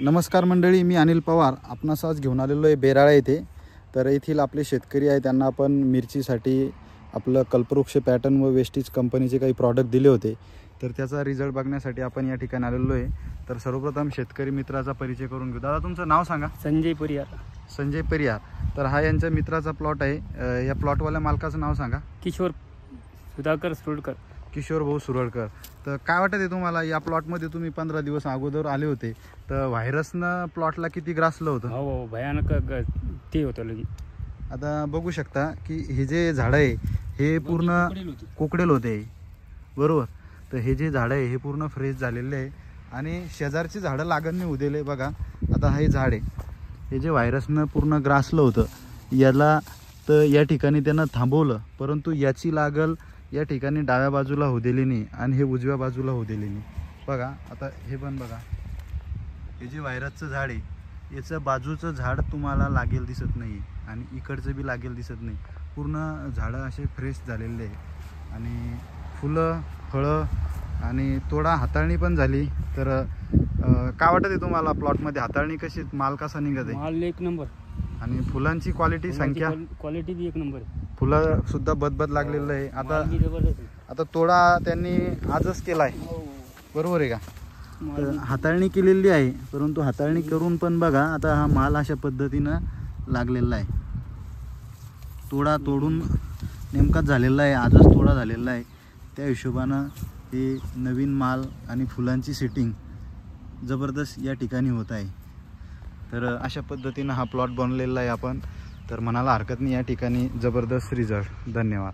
नमस्कार मंडळी, मी अनिल पवार आपणास आज घेऊन आलेलो आहे बेराळा येथे। तर येथील आपले शेतकरी आहे त्यांना आपण मिरचीसाठी आपलं कल्पवृक्ष पॅटर्न व वेस्टीज कंपनीचे काही प्रॉडक्ट दिले होते, तर त्याचा रिझल्ट बघण्यासाठी आपण या ठिकाणी आलेलो आहे। तर सर्वप्रथम शेतकरी मित्राचा परिचय करून घेऊ। दादा तुमचं नाव सांगा। संजय परियार। संजय परियार, तर हा यांच्या मित्राचा प्लॉट आहे। या प्लॉटवाल्या मालकाचं नाव सांगा। किशोर सुधाकर सुरळकर। किशोर भाऊ सुरळकर। तर काय वाटत आहे तुम्हाला, या प्लॉटमध्ये तुम्ही 15 दिवस अगोदर आले होते, तर व्हायरसनं प्लॉटला किती ग्रासलं होतं? हो भयानक ते होतं लगी। आता बघू शकता की हे जे झाड आहे हे पूर्ण कोकडेल होते, बरोबर। तर हे जे झाड आहे हे पूर्ण फ्रेश झालेले आहे आणि शेजारची झाडं लागण नाही उदेले। बघा आता हे झाड आहे, हे जे व्हायरसनं पूर्ण ग्रासलं होतं याला, तर या ठिकाणी त्यानं थांबवलं, परंतु याची लागल या ठिकाणी डाव्या बाजूला होदेली नाही आणि हे उजव्या बाजूला होदेली नाही। बघा आता हे पण बघा, हे जे व्हायरसचं झाड आहे याचं बाजूचं झाड तुम्हाला लागेल दिसत नाही आणि इकडचं बी लागेल दिसत नाही। पूर्ण झाडं असे फ्रेश झालेले आहे आणि फुलं फळं आणि थोडा हाताळणी पण झाली। तर काय वाटत आहे तुम्हाला, प्लॉटमध्ये हाताळणी कशी, माल कसा निघत आहे? माल एक नंबर आणि फुलांची क्वालिटी, संख्या, क्वालिटी भी एक नंबर। फुलं सुद्धा बदबद लागलेलं आहे। आता तोडा त्यांनी आजच केलाय, बरोबर आहे का? तर हाताळणी केलेली आहे, परंतु हाताळणी करून पण बघा आता हा माल अशा पद्धतीनं लागलेला आहे। तोडा तोडून नेमकाच झालेला आहे, आजच तोडा झालेला आहे। त्या हिशोबानं हे नवीन माल आणि फुलांची सेटिंग जबरदस्त या ठिकाणी होत आहे। तर अशा पद्धतीनं हा प्लॉट बनलेला आहे आपण, तर म्हणायला हरकत नाही, या ठिकाणी जबरदस्त रिझल्ट। धन्यवाद।